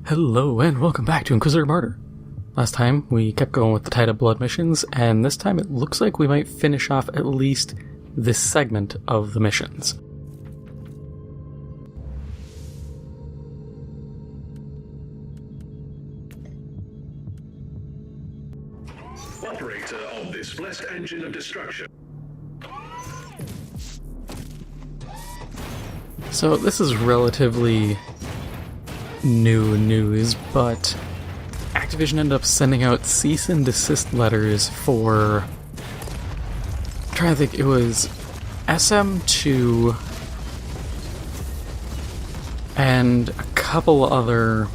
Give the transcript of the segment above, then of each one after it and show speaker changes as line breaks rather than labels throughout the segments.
Hello and welcome back to Inquisitor Martyr. Last time we kept going with the Tide of Blood missions, and this time it looks like we might finish off at least this segment of the missions.
Operator of this blessed engine of destruction.
So this is relatively new news, but Activision ended up sending out cease and desist letters for, I'm trying to think, it was SM2 and a couple other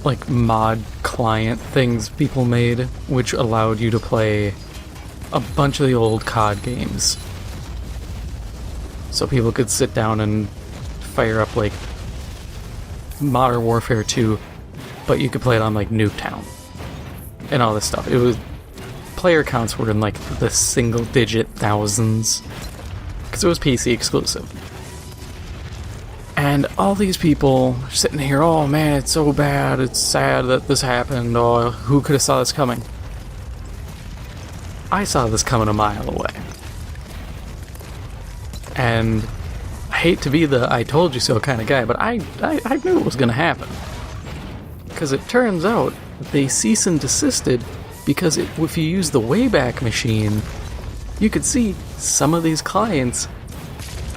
like mod client things people made, which allowed you to play a bunch of the old COD games. So people could sit down and fire up like Modern Warfare 2, but you could play it on like Nuketown and all this stuff. It was, player counts were in like the single digit thousands because it was PC exclusive. And all these people are sitting here, oh man, it's so bad, it's sad that this happened, oh, who could have saw this coming? I saw this coming a mile away. And I hate to be the I told you so kind of guy, but I knew it was going to happen. Because it turns out they cease and desisted because if you use the Wayback Machine, you could see some of these clients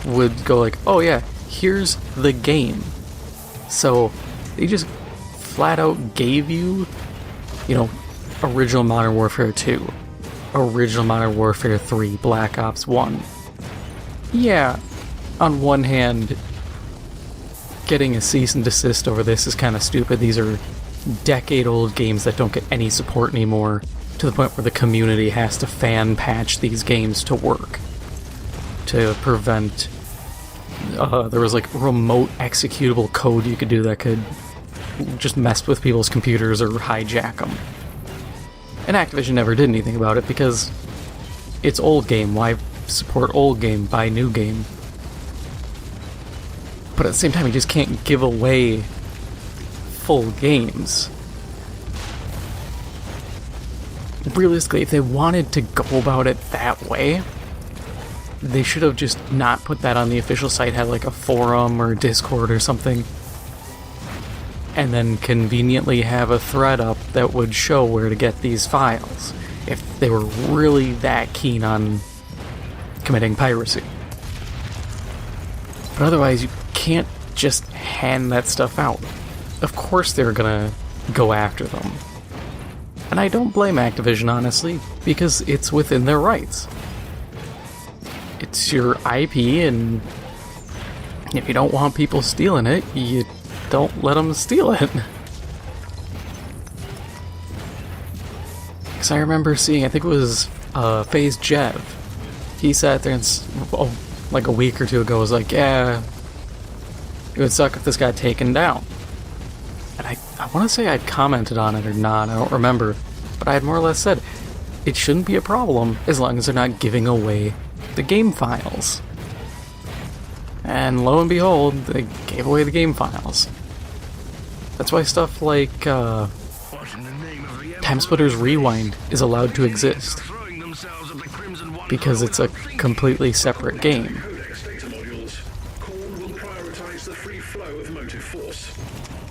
would go like, oh yeah, here's the game. So they just flat out gave you, original Modern Warfare 2, original Modern Warfare 3, Black Ops 1. Yeah, on one hand, getting a cease and desist over this is kind of stupid. These are decade-old games that don't get any support anymore, to the point where the community has to fan patch these games to work. To prevent... there was like remote executable code you could do that could just mess with people's computers or hijack them. And Activision never did anything about it because it's old game. Why support old game, buy new game? But at the same time, you just can't give away full games. Realistically, if they wanted to go about it that way, they should have just not put that on the official site, had like a forum or Discord or something, and then conveniently have a thread up that would show where to get these files, if they were really that keen on committing piracy. But otherwise, you can't just hand that stuff out. Of course they're gonna go after them. And I don't blame Activision, honestly, because it's within their rights. It's your IP, and if you don't want people stealing it, you don't let them steal it. Because I remember seeing, I think it was FaZe Jev. He sat there and, like a week or two ago, was like, yeah, it would suck if this got taken down. And I want to say I'd commented on it or not, I don't remember, but I had more or less said, it shouldn't be a problem as long as they're not giving away the game files. And lo and behold, they gave away the game files. That's why stuff like Timesplitters Rewind is allowed to exist, because it's a completely separate game.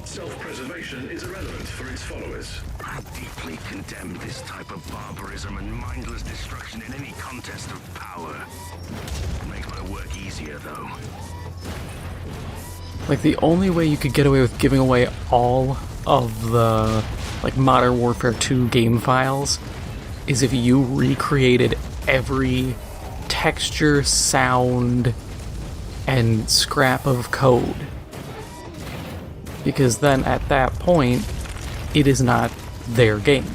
Self-preservation is irrelevant for its followers.
I deeply condemn this type of barbarism and mindless destruction in any contest of power. Make my work easier, though.
Like, the only way you could get away with giving away all of the, like, Modern Warfare 2 game files is if you recreated every texture, sound, and scrap of code. Because then, at that point, it is not their game.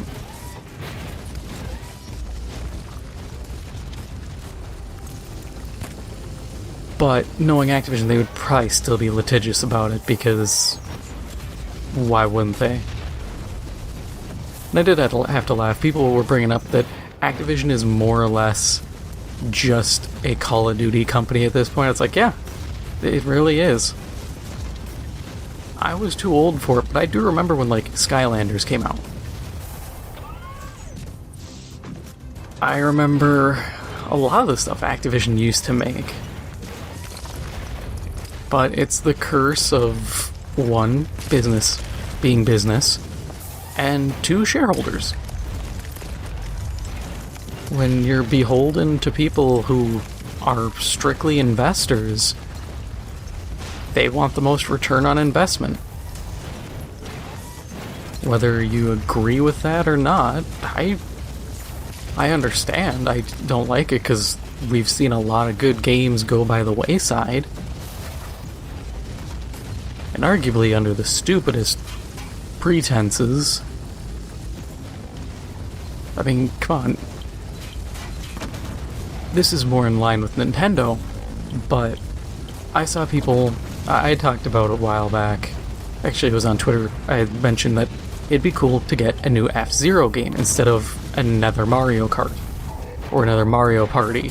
But knowing Activision, they would probably still be litigious about it, because why wouldn't they? And I did have to laugh. People were bringing up that Activision is more or less just a Call of Duty company at this point. It's like, yeah, it really is. I was too old for it, but I do remember when, like, Skylanders came out. I remember a lot of the stuff Activision used to make. But it's the curse of, one, business being business, and two, shareholders. When you're beholden to people who are strictly investors, they want the most return on investment. Whether you agree with that or not, I understand. I don't like it because we've seen a lot of good games go by the wayside. And arguably under the stupidest pretenses. I mean, come on. This is more in line with Nintendo, but I saw people... I talked about it a while back. Actually, it was on Twitter. I had mentioned that it'd be cool to get a new F-Zero game instead of another Mario Kart. Or another Mario Party.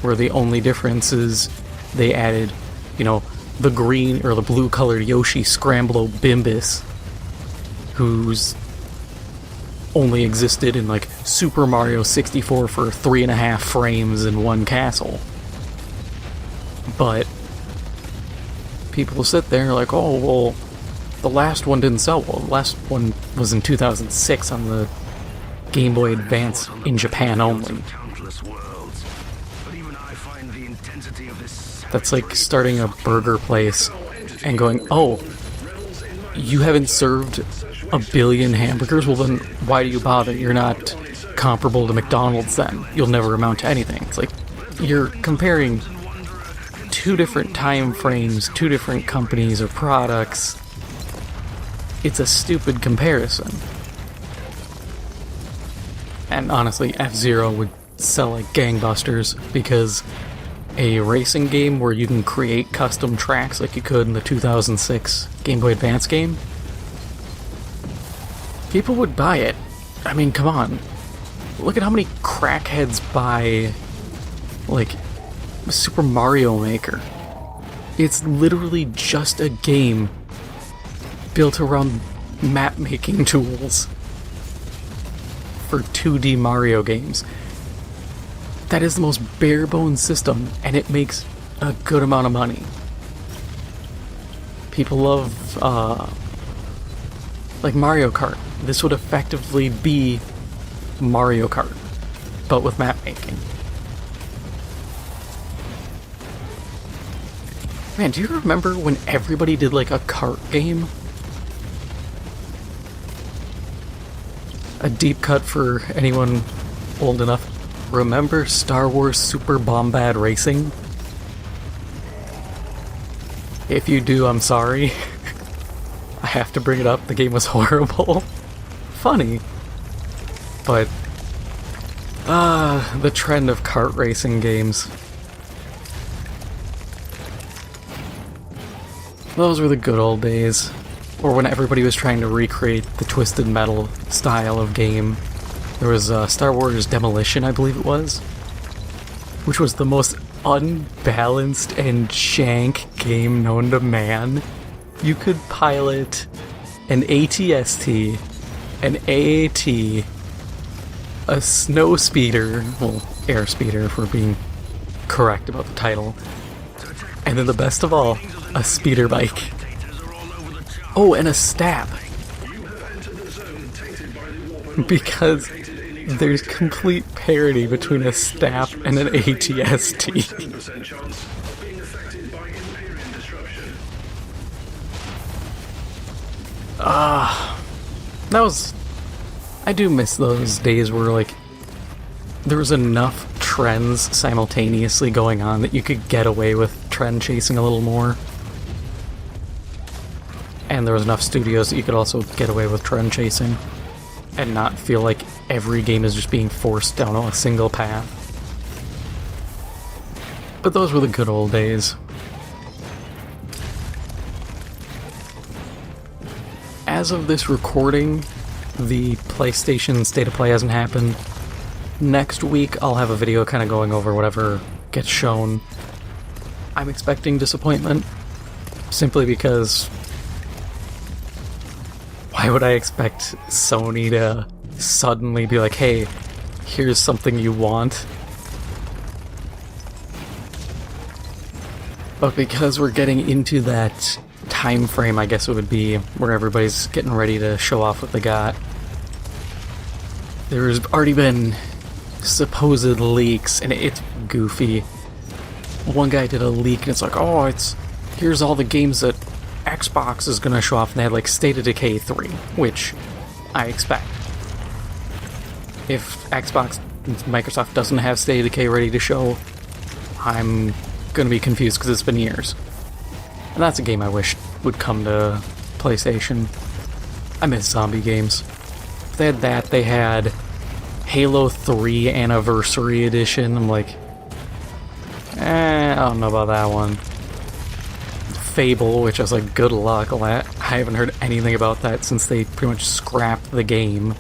Where the only difference is they added, you know, the green or the blue-colored Yoshi Scramblo Bimbus, who's only existed in, like, Super Mario 64 for 3.5 frames in one castle. But people sit there like, oh, well, the last one didn't sell well. The last one was in 2006 on the Game Boy Advance in Japan only. That's like starting a burger place and going, oh, you haven't served 1 billion hamburgers? Well then, why do you bother? You're not comparable to McDonald's then. You'll never amount to anything. It's like, you're comparing two different time frames, two different companies or products. It's a stupid comparison. And honestly, F-Zero would sell like gangbusters, because a racing game where you can create custom tracks like you could in the 2006 Game Boy Advance game, people would buy it. I mean, come on. Look at how many crackheads buy, like, Super Mario Maker. It's literally just a game built around map-making tools for 2D Mario games. That is the most bare-bones system, and it makes a good amount of money. People love, like Mario Kart. This would effectively be Mario Kart, but with map making. Man, do you remember when everybody did like a kart game? A deep cut for anyone old enough. Remember Star Wars Super Bombad Racing? If you do, I'm sorry. I have to bring it up. The game was horrible. Funny. But, the trend of kart racing games. Those were the good old days. Or when everybody was trying to recreate the Twisted Metal style of game. There was Star Wars Demolition, I believe it was, which was the most unbalanced and jank game known to man. You could pilot an ATST, an AAT, a snow speeder, well, air speeder if we're being correct about the title, and then the best of all, a speeder bike. Oh, and a stab. Because there's complete parity between a STAP and an ATST. That was... I do miss those days where, like, there was enough trends simultaneously going on that you could get away with trend chasing a little more. And there was enough studios that you could also get away with trend chasing and not feel like every game is just being forced down a single path. But those were the good old days. As of this recording, the PlayStation State of Play hasn't happened. Next week, I'll have a video kind of going over whatever gets shown. I'm expecting disappointment, simply because why would I expect Sony to suddenly be like, hey, here's something you want? But because we're getting into that time frame, I guess it would be, where everybody's getting ready to show off what they got. There's already been supposed leaks, and it's goofy. One guy did a leak, and it's like, oh, here's all the games that Xbox is gonna show off, and they had like State of Decay 3, which I expect. If Microsoft doesn't have State of Decay ready to show, I'm gonna be confused because it's been years. And that's a game I wish would come to PlayStation. I miss zombie games. If they had that, they had Halo 3 Anniversary Edition. I'm like, I don't know about that one. Fable, which I was like, good luck. I haven't heard anything about that since they pretty much scrapped the game.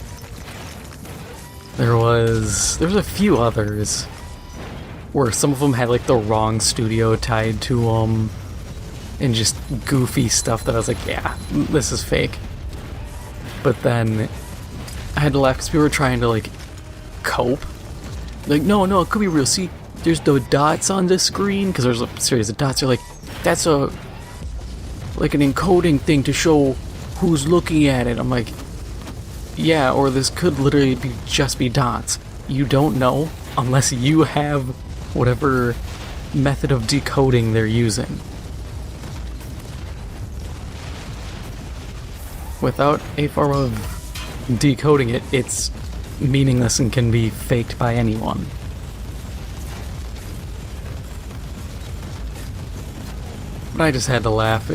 There's a few others where some of them had like the wrong studio tied to them and just goofy stuff that I was like, yeah, this is fake. But then I had to laugh because people were trying to like cope. Like, no, it could be real. See, there's the dots on the screen because there's a series of dots. You're like, that's like an encoding thing to show who's looking at it. I'm like, yeah, or this could literally just be dots. You don't know unless you have whatever method of decoding they're using. Without a form of decoding it, it's meaningless and can be faked by anyone. But I just had to laugh.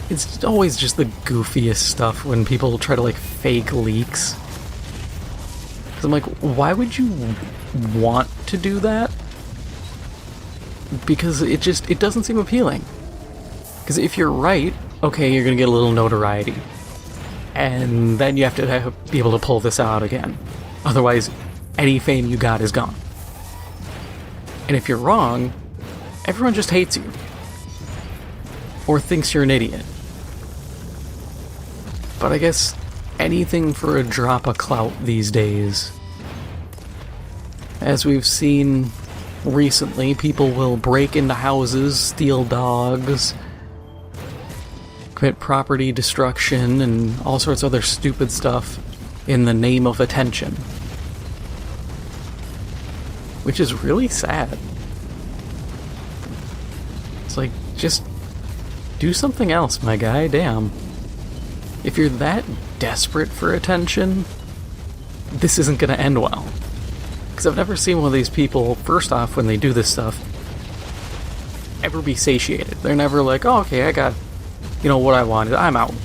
It's always just the goofiest stuff when people try to like fake leaks. 'Cause I'm like, why would you want to do that? Because it doesn't seem appealing. Because if you're right, okay, you're gonna get a little notoriety. And then you have to be able to pull this out again. Otherwise, any fame you got is gone. And if you're wrong, everyone just hates you. Or thinks you're an idiot. But I guess anything for a drop of clout these days. As we've seen recently, people will break into houses, steal dogs, commit property destruction, and all sorts of other stupid stuff in the name of attention. Which is really sad. It's like, just do something else, my guy, damn. If you're that desperate for attention, this isn't gonna end well. Because I've never seen one of these people, first off, when they do this stuff, ever be satiated. They're never like, oh, okay, I got, what I wanted, I'm out.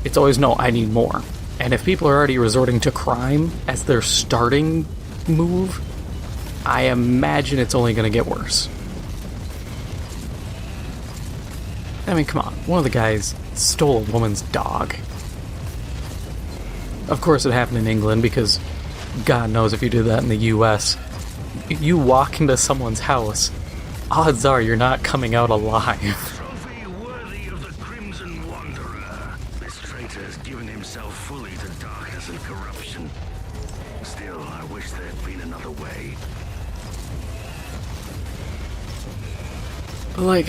It's always, no, I need more. And if people are already resorting to crime as their starting move, I imagine it's only gonna get worse. I mean, come on, one of the guys stole a woman's dog. Of course it happened in England, because God knows if you did that in the US, if you walk into someone's house, odds are you're not coming out alive.
Trophy worthy of the Crimson Wanderer. This traitor has given himself fully to darkness and corruption. Still, I wish there had been another way.
But like,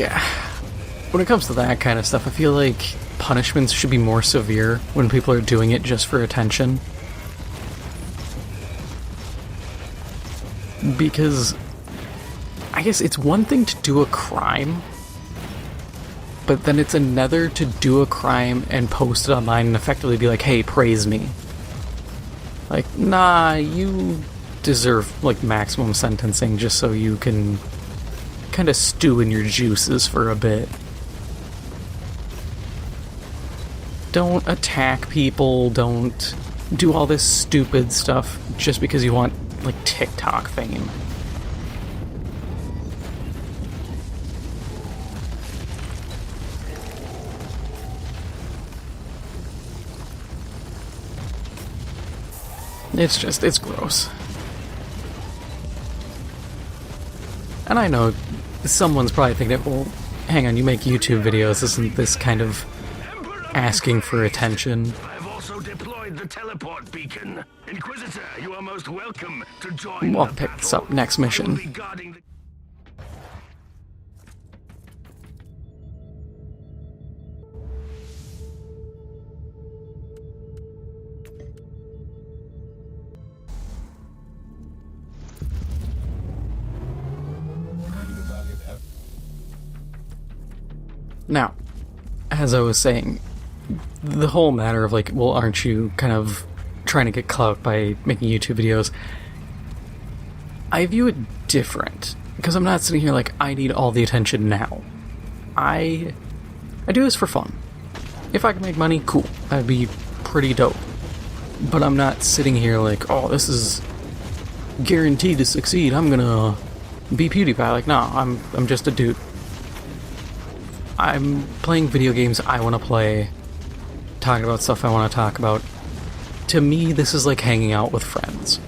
when it comes to that kind of stuff, I feel like punishments should be more severe when people are doing it just for attention. Because I guess it's one thing to do a crime, but then it's another to do a crime and post it online and effectively be like, hey, praise me. Like, nah, you deserve like maximum sentencing just so you can kind of stew in your juices for a bit. Don't attack people, don't do all this stupid stuff just because you want, like, TikTok fame. It's gross. And I know someone's probably thinking, well, hang on, you make YouTube videos, isn't this kind of asking for attention.
I've also deployed the teleport beacon. Inquisitor, you are most welcome to join
We'll
the
pick this up
battle.
next
I will
mission.
be guarding the-
Now, as I was saying, the whole matter of like, well, aren't you kind of trying to get clout by making YouTube videos? I view it different, because I'm not sitting here like, I need all the attention now. I do this for fun. If I can make money, cool. That'd be pretty dope. But I'm not sitting here like, oh, this is guaranteed to succeed. I'm gonna be PewDiePie. Like, no, I'm just a dude. I'm playing video games I want to play, talking about stuff I want to talk about. To me, this is like hanging out with friends.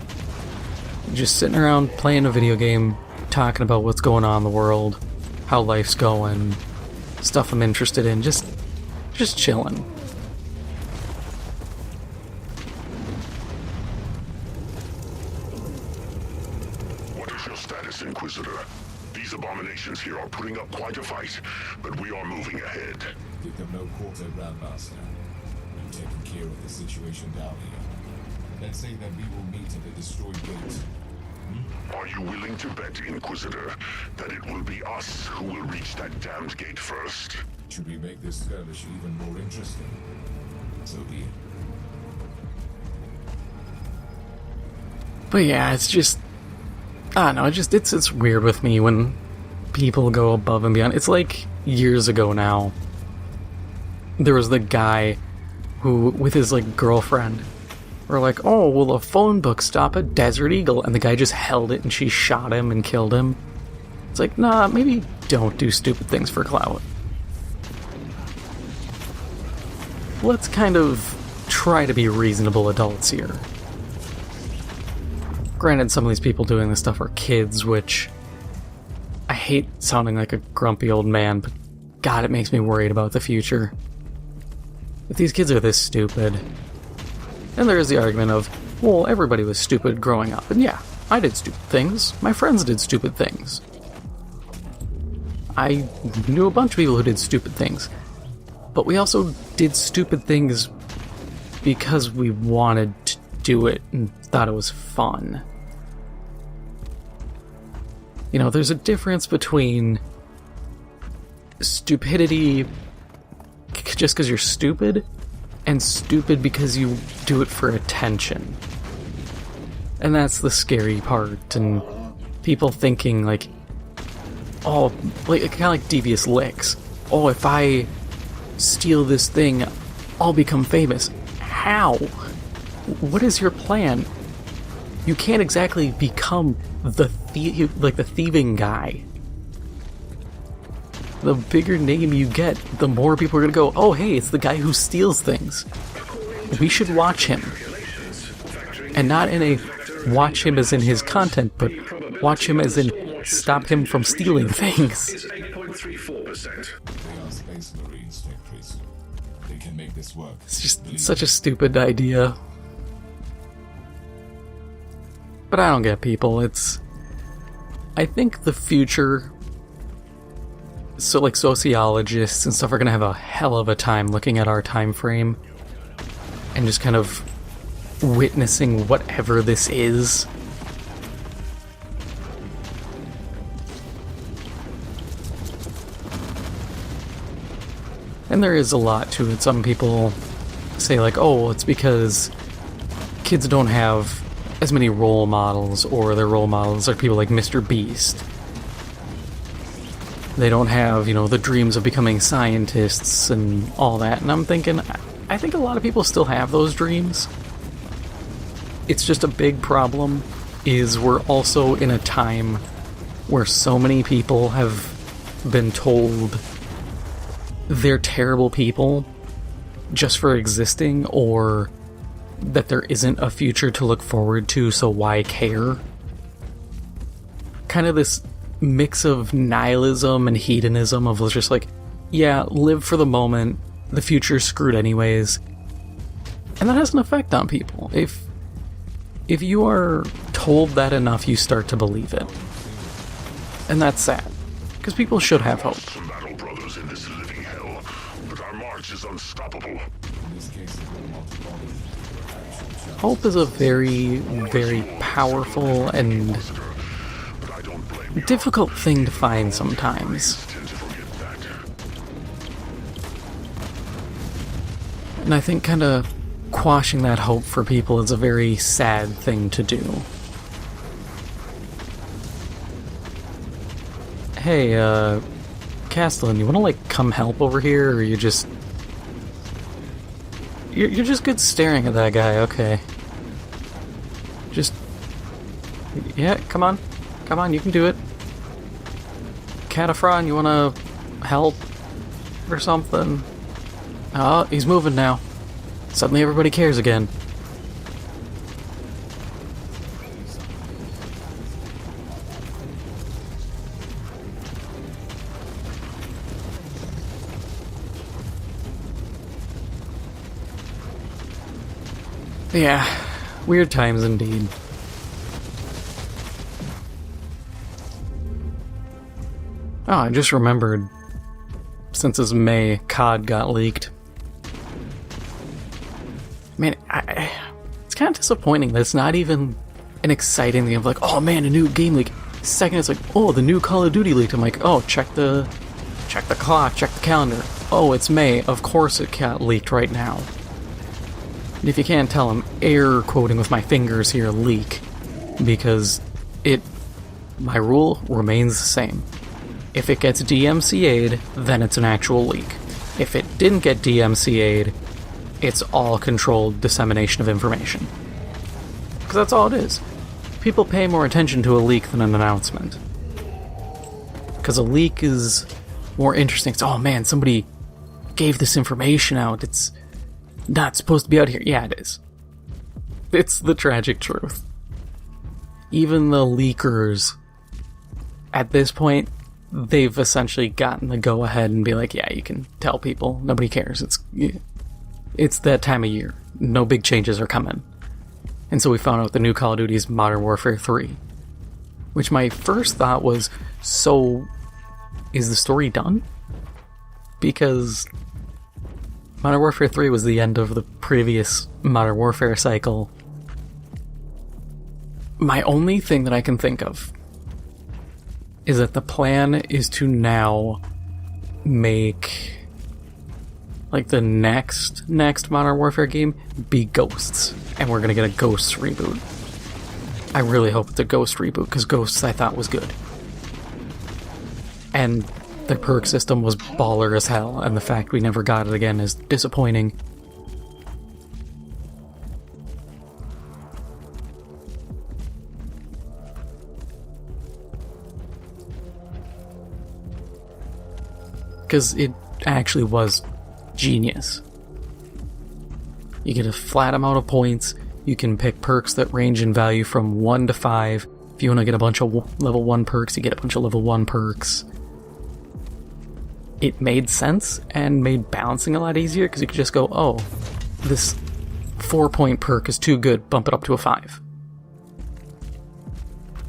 Just sitting around playing a video game, talking about what's going on in the world, how life's going, stuff I'm interested in, just chilling.
What is your status, Inquisitor? These abominations here are putting up quite a fight, but we are moving ahead.
Give them no quarter, Grandmaster. I'm taking care of the situation down here. Let's say that we will meet at the destroyed gate.
Are you willing to bet, Inquisitor, that it will be us who will reach that damned gate first?
Should we make this skirmish even more interesting? So be it.
But yeah, it's just, I don't know, it's weird with me when people go above and beyond. It's like years ago now. There was the guy who, with his like girlfriend, were like, oh, will a phone book stop a desert eagle? And the guy just held it and she shot him and killed him. It's like, nah, maybe don't do stupid things for clout. Let's kind of try to be reasonable adults here. Granted, some of these people doing this stuff are kids, which I hate sounding like a grumpy old man, but God, it makes me worried about the future. If these kids are this stupid, and there is the argument of, well, everybody was stupid growing up, and yeah, I did stupid things. My friends did stupid things. I knew a bunch of people who did stupid things, but we also did stupid things because we wanted to do it and thought it was fun. You know, there's a difference between stupidity just because you're stupid and stupid because you do it for attention. And that's the scary part, and people thinking like, oh, like kind of like devious licks. Oh, if I steal this thing, I'll become famous. How? What is your plan? You can't exactly become the thieving guy. The bigger name you get, the more people are gonna go, oh hey, it's the guy who steals things. We should watch him. And not in a watch him as in his content, but watch him as in stop him from stealing things.
Is 8.34%.
They are space marines, Tech Priest. They can make this work.
It's just such a stupid idea. But I don't get people. I think the future, so like sociologists and stuff are gonna have a hell of a time looking at our time frame and just kind of witnessing whatever this is. And there is a lot to it. Some people say like, oh, it's because kids don't have as many role models, or their role models are people like Mr. Beast. They don't have, you know, the dreams of becoming scientists and all that. And I'm thinking, I think a lot of people still have those dreams. It's just a big problem is we're also in a time where so many people have been told they're terrible people just for existing, or that there isn't a future to look forward to, so why care? Kind of this mix of nihilism and hedonism of just like, yeah, live for the moment, the future's screwed anyways. And that has an effect on people. If you are told that enough, you start to believe it. And that's sad, because people should have hope.
Some battle brothers in this living hell, but our march is unstoppable.
In this case, it will multiply.
Hope is a very, very powerful and
But I don't blame you.
difficult thing to find sometimes.
Tend to forget that.
And I think kind of quashing that hope for people is a very sad thing to do. Hey, Castellan, you wanna, like, come help over here, or you just... You're just good staring at that guy, okay. Just... Yeah, come on. Come on, you can do it. Catafron, you wanna help? Or something? Oh, he's moving now. Suddenly everybody cares again. Yeah, weird times indeed. Oh, I just remembered, since it's May, COD got leaked. Man, it's kind of disappointing that it's not even an exciting thing of like, oh man, a new game leak. Second, it's like, oh, the new Call of Duty leaked. I'm like, oh, check the clock, check the calendar. Oh, it's May. Of course it got leaked right now. And if you can't tell, I'm air quoting with my fingers here, leak, because my rule remains the same. If it gets DMCA'd, then it's an actual leak. If it didn't get DMCA'd, it's all controlled dissemination of information. Because that's all it is. People pay more attention to a leak than an announcement. Because a leak is more interesting. It's, oh man, somebody gave this information out. It's not supposed to be out here. Yeah, it is. It's the tragic truth. Even the leakers, at this point, they've essentially gotten the go-ahead and be like, yeah, you can tell people. Nobody cares. It's that time of year. No big changes are coming. And so we found out the new Call of Duty is Modern Warfare 3. Which my first thought was, so is the story done? Because Modern Warfare 3 was the end of the previous Modern Warfare cycle. My only thing that I can think of is that the plan is to now make, like, the next Modern Warfare game be Ghosts, and we're gonna get a Ghosts reboot. I really hope it's a Ghost reboot, because Ghosts I thought was good. And the perk system was baller as hell, and the fact we never got it again is disappointing. Because it actually was genius. You get a flat amount of points, you can pick perks that range in value from 1 to 5. If you want to get a bunch of level 1 perks, you get a bunch of level 1 perks. It made sense and made balancing a lot easier, because you could just go, oh, this 4-point perk is too good, bump it up to a 5.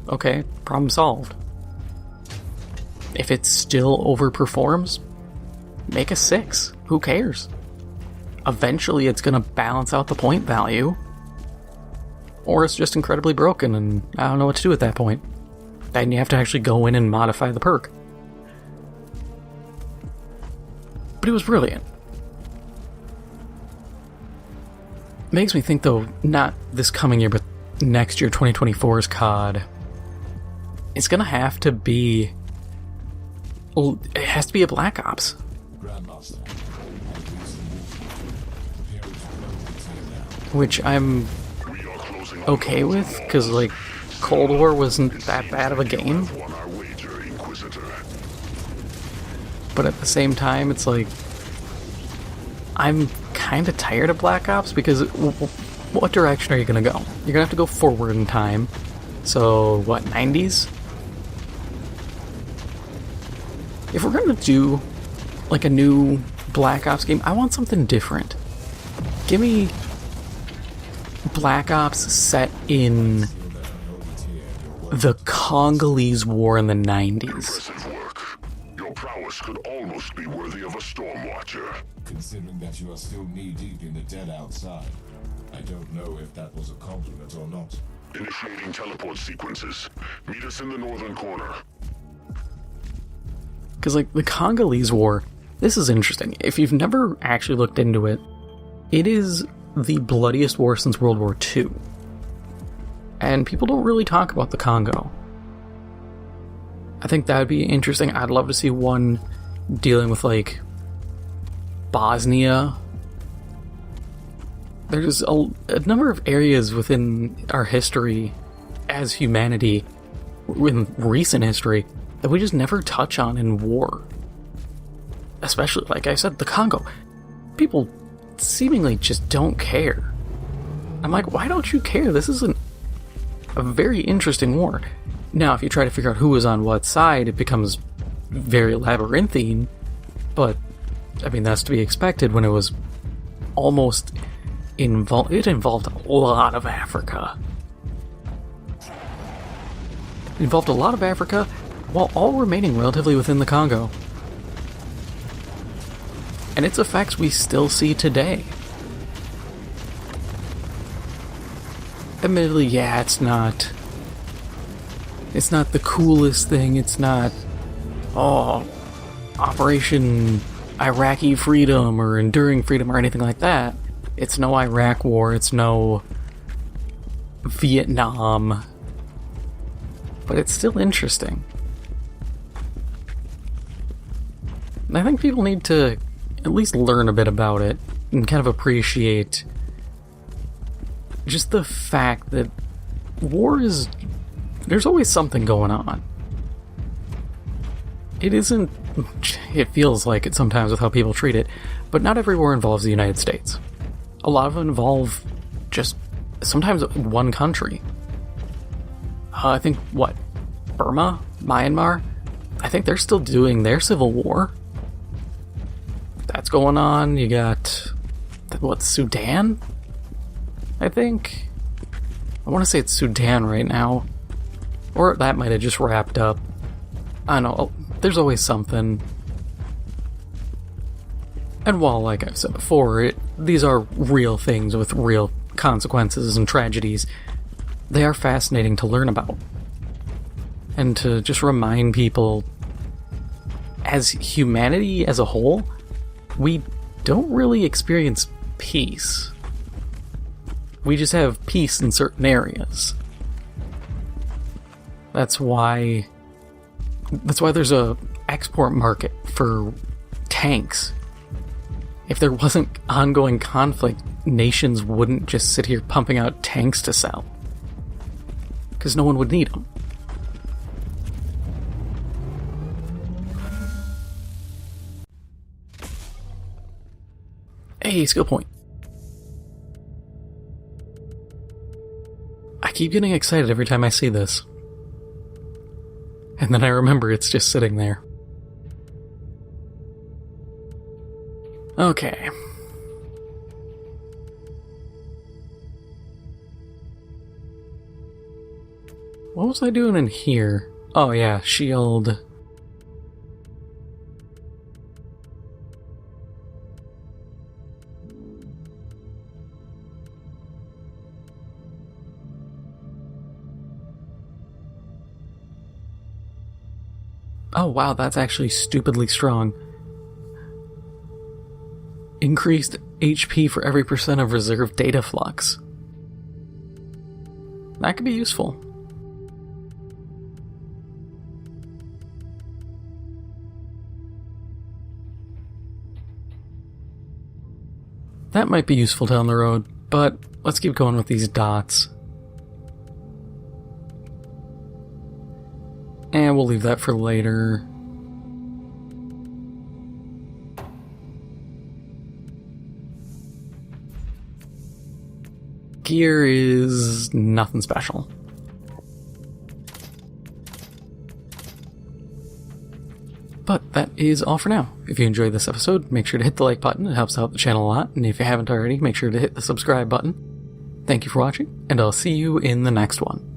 Okay, problem solved. If it still overperforms, make a 6. Who cares? Eventually it's gonna balance out the point value. Or it's just incredibly broken and I don't know what to do at that point. Then you have to actually go in and modify the perk. But it was brilliant. Makes me think though, not this coming year, but next year, 2024's COD, it's gonna have to be... It has to be a Black Ops.
Grandmaster.
Which I'm okay with, because, like, Cold War wasn't that bad of a game.
Won our wager, Inquisitor.
But at the same time, it's like, I'm kind of tired of Black Ops, because what direction are you going to go? You're going to have to go forward in time. So, what, 90s? If we're going to do, like, a new Black Ops game. I want something different. Give me Black Ops set in the Congolese War in the 90s.
Impressive work. Your prowess could almost be worthy of a Stormwatcher.
Considering that you are still knee-deep in the dead outside, I don't know if that was a compliment or not.
Initiating teleport sequences. Meet us in the northern corner.
Because, like, the Congolese War, this is interesting. If you've never actually looked into it, it is the bloodiest war since World War II. And people don't really talk about the Congo. I think that would be interesting. I'd love to see one dealing with, like, Bosnia. There's a number of areas within our history as humanity, in recent history, that we just never touch on in war. Especially, like I said, the Congo. People seemingly just don't care. I'm like, why don't you care? This is a very interesting war. Now, if you try to figure out who is on what side, it becomes very labyrinthine, but, I mean, that's to be expected when it was almost involved. It involved a lot of Africa. It involved a lot of Africa, while all remaining relatively within the Congo. And its effects we still see today. Admittedly, yeah, it's not the coolest thing. It's not, Operation Iraqi Freedom or Enduring Freedom or anything like that. It's no Iraq War. It's no Vietnam. But it's still interesting. And I think people need to at least learn a bit about it and kind of appreciate just the fact that war is... there's always something going on. It isn't... it feels like it sometimes with how people treat it, but not every war involves the United States. A lot of them involve just sometimes one country. I think, Burma? Myanmar? I think they're still doing their civil war. That's going on. You got, Sudan? I think. I want to say it's Sudan right now. Or that might have just wrapped up. I don't know. There's always something. And while, like I've said before, these are real things with real consequences and tragedies, they are fascinating to learn about. And to just remind people, as humanity as a whole, we don't really experience peace. We just have peace in certain areas. That's why there's a export market for tanks. If there wasn't ongoing conflict, nations wouldn't just sit here pumping out tanks to sell. Because no one would need them. Hey, skill point. I keep getting excited every time I see this. And then I remember it's just sitting there. Okay. What was I doing in here? Oh yeah, shield. Oh wow, that's actually stupidly strong. Increased HP for every % of reserve data flux. That could be useful. That might be useful down the road, but let's keep going with these dots. And we'll leave that for later. Gear is nothing special. But that is all for now. If you enjoyed this episode, make sure to hit the like button. It helps out the channel a lot. And if you haven't already, make sure to hit the subscribe button. Thank you for watching, and I'll see you in the next one.